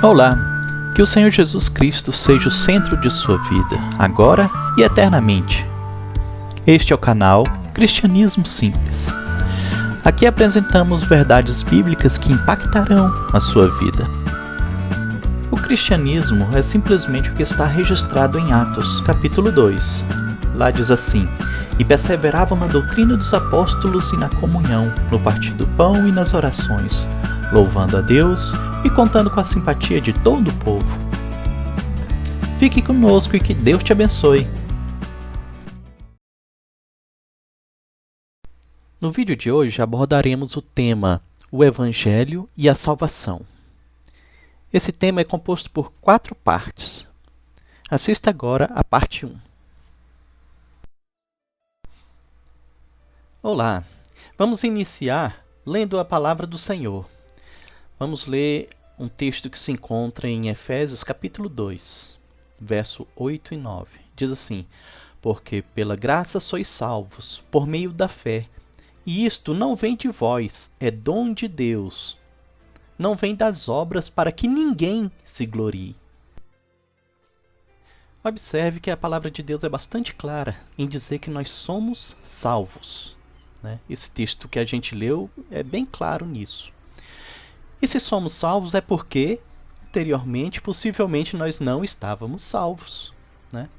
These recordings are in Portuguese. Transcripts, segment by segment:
Olá, que o Senhor Jesus Cristo seja o centro de sua vida, agora e eternamente. Este é o canal Cristianismo Simples. Aqui apresentamos verdades bíblicas que impactarão a sua vida. O cristianismo é simplesmente o que está registrado em Atos, capítulo 2. Lá diz assim: "E perseveravam na doutrina dos apóstolos e na comunhão, no partir do pão e nas orações, louvando a Deus e contando com a simpatia de todo o povo." Fique conosco e que Deus te abençoe. No vídeo de hoje abordaremos o tema O Evangelho e a Salvação. Esse tema é composto por 4 partes. Assista agora a parte 1. Olá, vamos iniciar lendo a palavra do Senhor. Vamos ler um texto que se encontra em Efésios capítulo 2, verso 8 e 9. Diz assim: "Porque pela graça sois salvos, por meio da fé, e isto não vem de vós, é dom de Deus. Não vem das obras para que ninguém se glorie." Observe que a palavra de Deus é bastante clara em dizer que nós somos salvos, né? Esse texto que a gente leu é bem claro nisso. E se somos salvos é porque, anteriormente, possivelmente nós não estávamos salvos, né?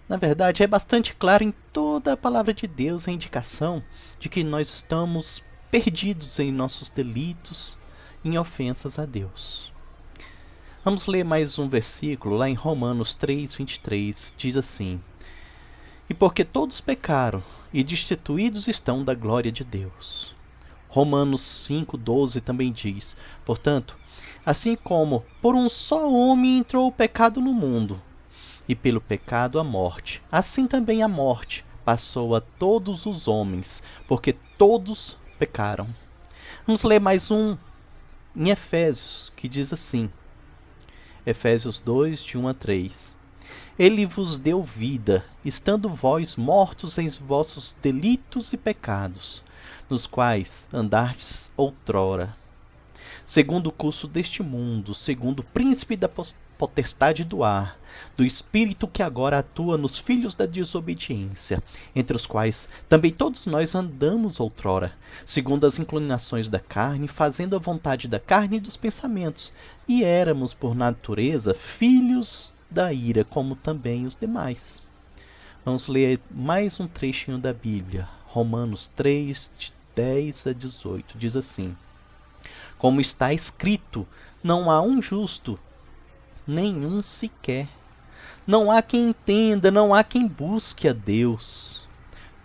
Na verdade, é bastante claro em toda a palavra de Deus a indicação de que nós estamos perdidos em nossos delitos, em ofensas a Deus. Vamos ler mais um versículo, lá em Romanos 3:23, diz assim: "E porque todos pecaram e destituídos estão da glória de Deus." Romanos 5:12 também diz: "Portanto, assim como por um só homem entrou o pecado no mundo, e pelo pecado a morte, assim também a morte passou a todos os homens, porque todos pecaram." Vamos ler mais um em Efésios, que diz assim, Efésios 2, de 1 a 3. "Ele vos deu vida, estando vós mortos em vossos delitos e pecados, nos quais andastes outrora, segundo o curso deste mundo, segundo o príncipe da potestade do ar, do espírito que agora atua nos filhos da desobediência, entre os quais também todos nós andamos outrora, segundo as inclinações da carne, fazendo a vontade da carne e dos pensamentos, e éramos por natureza filhos da ira, como também os demais." Vamos ler mais um trechinho da Bíblia, Romanos 3, de 10 a 18, diz assim: "Como está escrito, não há um justo, nenhum sequer. Não há quem entenda, não há quem busque a Deus.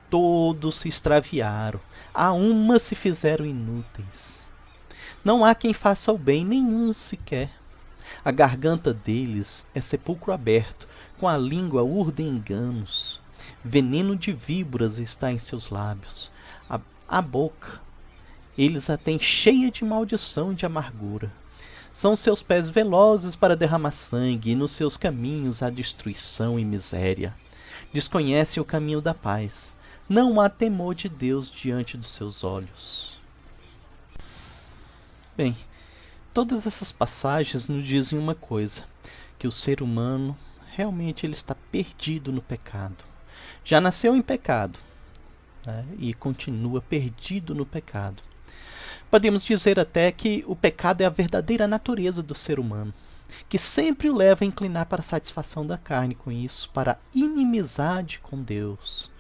Todos se extraviaram, a uma se fizeram inúteis. Não há quem faça o bem, nenhum sequer. A garganta deles é sepulcro aberto, com a língua urdem enganos. Veneno de víboras está em seus lábios. A boca eles a têm cheia de maldição e de amargura. São seus pés velozes para derramar sangue, e nos seus caminhos há destruição e miséria. Desconhecem o caminho da paz. Não há temor de Deus diante dos seus olhos." Bem, todas essas passagens nos dizem uma coisa: que o ser humano realmente ele está perdido no pecado. Já nasceu em pecado, né, e continua perdido no pecado. Podemos dizer até que o pecado é a verdadeira natureza do ser humano, que sempre o leva a inclinar para a satisfação da carne, com isso, para a inimizade com Deus.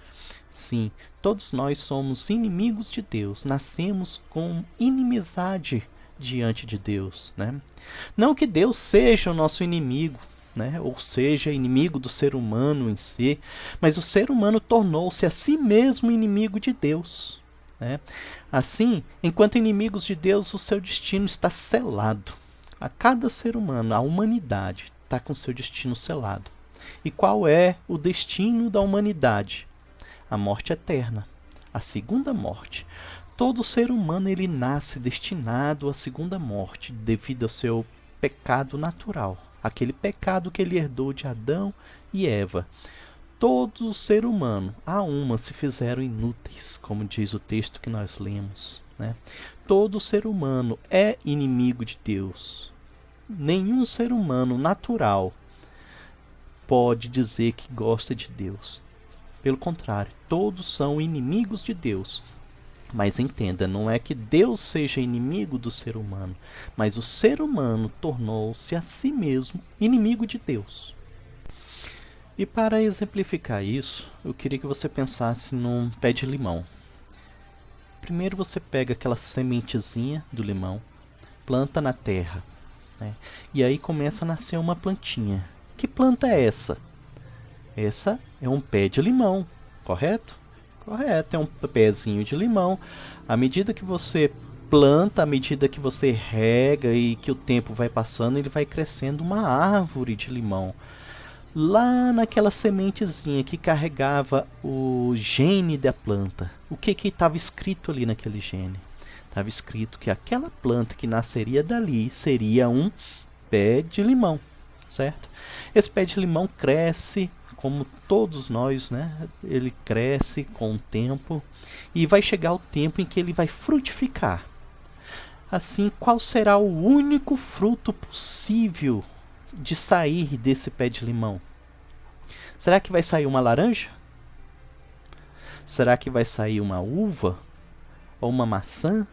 Sim, todos nós somos inimigos de Deus, nascemos com inimizade diante de Deus, né? Não que Deus seja o nosso inimigo, né? Ou seja, inimigo do ser humano em si, mas o ser humano tornou-se a si mesmo inimigo de Deus, né? Assim, enquanto inimigos de Deus, o seu destino está selado. A cada ser humano, a humanidade está com seu destino selado. E qual é o destino da humanidade? A morte eterna, a segunda morte. Todo ser humano ele nasce destinado à segunda morte devido ao seu pecado natural, aquele pecado que ele herdou de Adão e Eva. Todo ser humano, a uma, se fizeram inúteis, como diz o texto que nós lemos, né? Todo ser humano é inimigo de Deus. nenhum ser humano natural pode dizer que gosta de Deus. Pelo contrário, todos são inimigos de Deus. Mas entenda, não é que Deus seja inimigo do ser humano, mas o ser humano tornou-se a si mesmo inimigo de Deus. E para exemplificar isso, eu queria que você pensasse num pé de limão. Primeiro você pega aquela sementezinha do limão, planta na terra, né? E aí começa a nascer uma plantinha. Que planta é essa? Essa é um pé de limão, correto? Correto, é um pezinho de limão. À medida que você planta, à medida que você rega e que o tempo vai passando, ele vai crescendo uma árvore de limão. Lá naquela sementezinha que carregava o gene da planta, o que estava escrito ali naquele gene? Estava escrito que aquela planta que nasceria dali seria um pé de limão, certo? Esse pé de limão cresce, como todos nós, né? Ele cresce com o tempo e vai chegar o tempo em que ele vai frutificar. Assim, qual será o único fruto possível de sair desse pé de limão? Será que vai sair uma laranja? Será que vai sair uma uva? Ou uma maçã?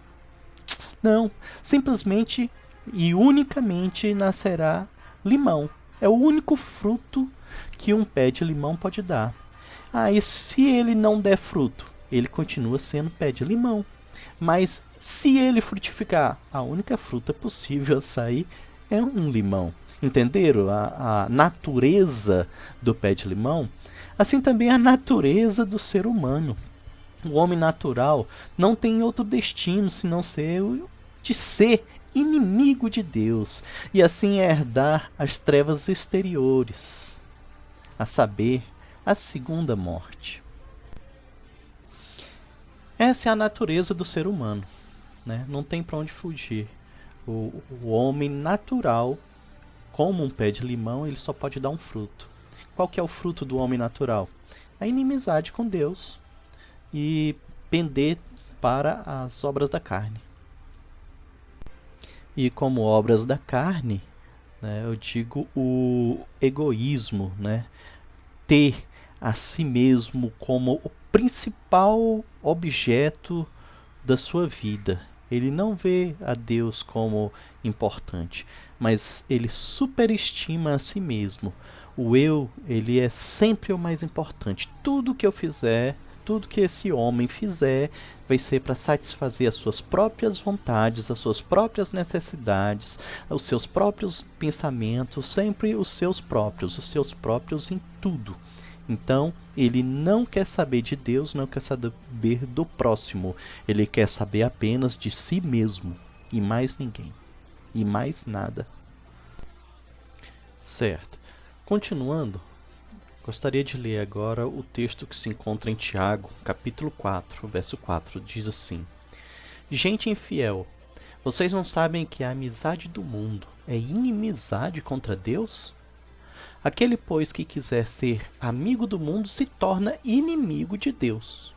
Não, simplesmente e unicamente nascerá limão. É o único fruto que um pé de limão pode dar. Ah, e se ele não der fruto? Ele continua sendo pé de limão. Mas se ele frutificar, a única fruta possível a sair é um limão. Entenderam a natureza do pé de limão? Assim também a natureza do ser humano. O homem natural não tem outro destino senão de ser inimigo de Deus e assim herdar as trevas exteriores, a saber, a segunda morte. Essa é a natureza do ser humano, né? Não tem para onde fugir. O homem natural, como um pé de limão, ele só pode dar um fruto. Qual que é o fruto do homem natural? A inimizade com Deus e pender para as obras da carne. E como obras da carne, né, eu digo o egoísmo, né? Ter a si mesmo como o principal objeto da sua vida. Ele não vê a Deus como importante, mas ele superestima a si mesmo. O eu, ele é sempre o mais importante. Tudo que eu fizer, tudo que esse homem fizer, vai ser para satisfazer as suas próprias vontades, as suas próprias necessidades, os seus próprios pensamentos, sempre os seus próprios em tudo. Então, ele não quer saber de Deus, não quer saber do próximo. Ele quer saber apenas de si mesmo, e mais ninguém, e mais nada. Certo. Continuando, gostaria de ler agora o texto que se encontra em Tiago, capítulo 4, verso 4. Diz assim: Gente infiel, vocês não sabem que a amizade do mundo é inimizade contra Deus? Aquele, pois, que quiser ser amigo do mundo se torna inimigo de Deus.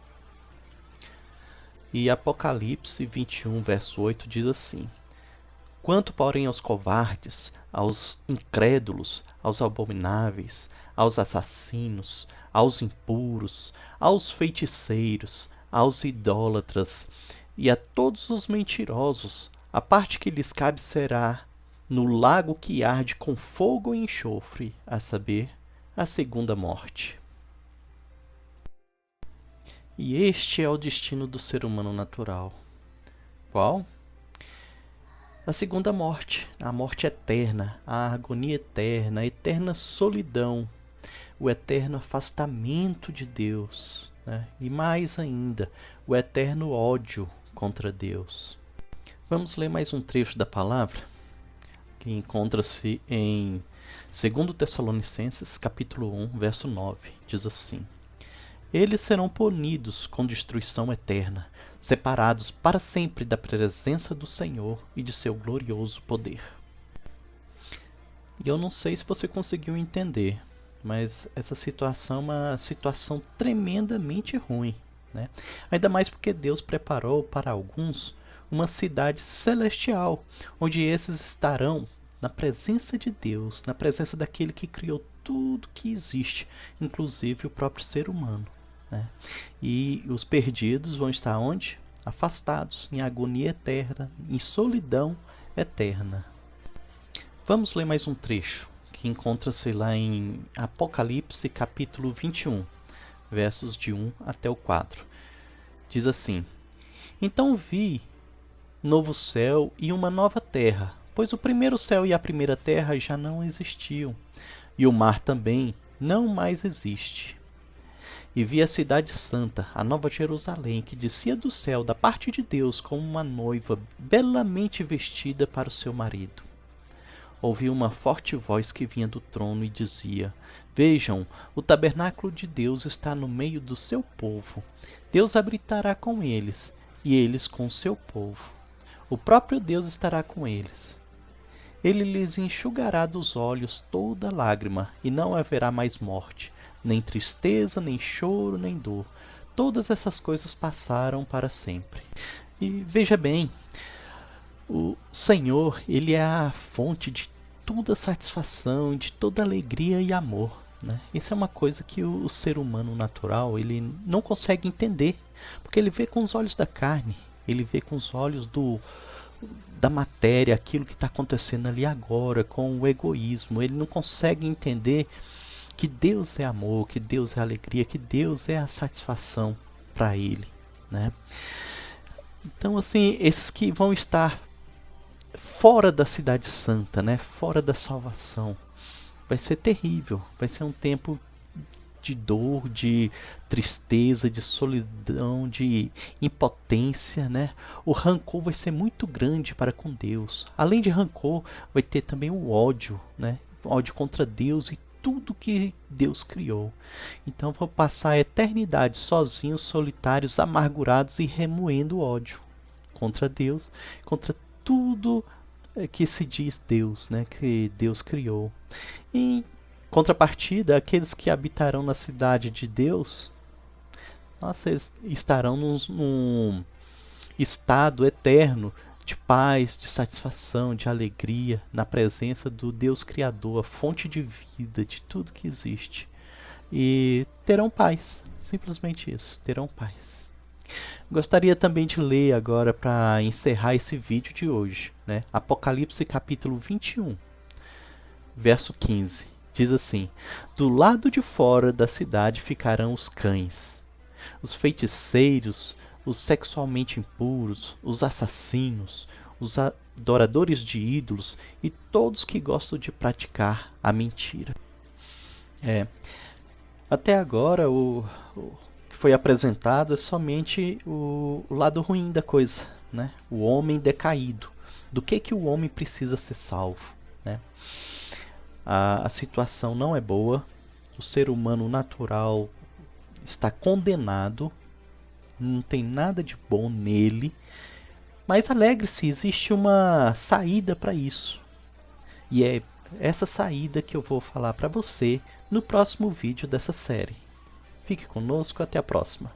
E Apocalipse 21, verso 8 diz assim: Quanto, porém, aos covardes, aos incrédulos, aos abomináveis, aos assassinos, aos impuros, aos feiticeiros, aos idólatras e a todos os mentirosos, a parte que lhes cabe será no lago que arde com fogo e enxofre, a saber, a segunda morte. E este é o destino do ser humano natural. Qual? A segunda morte, a morte eterna, a agonia eterna, a eterna solidão, o eterno afastamento de Deus, né? E mais ainda, o eterno ódio contra Deus. Vamos ler mais um trecho da palavra, que encontra-se em 2 Tessalonicenses, capítulo 1, verso 9. Diz assim: Eles serão punidos com destruição eterna, separados para sempre da presença do Senhor e de seu glorioso poder. E eu não sei se você conseguiu entender, mas essa situação é uma situação tremendamente ruim, né? Ainda mais porque Deus preparou para alguns uma cidade celestial, onde esses estarão na presença de Deus, na presença daquele que criou tudo que existe, inclusive o próprio ser humano, né? E os perdidos vão estar onde? Afastados, em agonia eterna, em solidão eterna. Vamos ler mais um trecho, que encontra-se lá em Apocalipse capítulo 21, versos de 1 até o 4. Diz assim: Então vi novo céu e uma nova terra, pois o primeiro céu e a primeira terra já não existiam, e o mar também não mais existe. E vi a cidade santa, a nova Jerusalém, que descia do céu da parte de Deus como uma noiva belamente vestida para o seu marido. Ouvi uma forte voz que vinha do trono e dizia: Vejam, o tabernáculo de Deus está no meio do seu povo. Deus habitará com eles, e eles com o seu povo. O próprio Deus estará com eles. Ele lhes enxugará dos olhos toda lágrima, e não haverá mais morte, nem tristeza, nem choro, nem dor. Todas essas coisas passaram para sempre. E veja bem, o Senhor, Ele é a fonte de toda satisfação, de toda alegria e amor, né? Isso é uma coisa que o ser humano natural, ele não consegue entender, porque ele vê com os olhos da carne, ele vê com os olhos da matéria, aquilo que está acontecendo ali agora, com o egoísmo. Ele não consegue entender que Deus é amor, que Deus é alegria, que Deus é a satisfação para ele, né? Então, assim, esses que vão estar fora da cidade santa, né? Fora da salvação, vai ser terrível, vai ser um tempo de dor, de tristeza, de solidão, de impotência, né? O rancor vai ser muito grande para com Deus. Além de rancor, vai ter também o ódio, né? O ódio contra Deus e tudo que Deus criou. Então vão passar a eternidade sozinhos, solitários, amargurados e remoendo ódio contra Deus, contra tudo que se diz Deus, né? Que Deus criou. E contrapartida, aqueles que habitarão na cidade de Deus, nossa, eles estarão num estado eterno de paz, de satisfação, de alegria, na presença do Deus Criador, a fonte de vida, de tudo que existe. E terão paz, simplesmente isso, terão paz. Gostaria também de ler agora, para encerrar esse vídeo de hoje, né? Apocalipse capítulo 21, verso 15. Diz assim: Do lado de fora da cidade ficarão os cães, os feiticeiros, os sexualmente impuros, os assassinos, os adoradores de ídolos e todos que gostam de praticar a mentira. Até agora o que foi apresentado é somente o lado ruim da coisa, né? O homem decaído. Do que o homem precisa ser salvo, né? A situação não é boa, o ser humano natural está condenado, não tem nada de bom nele, mas alegre-se, existe uma saída para isso. E é essa saída que eu vou falar para você no próximo vídeo dessa série. Fique conosco, até a próxima.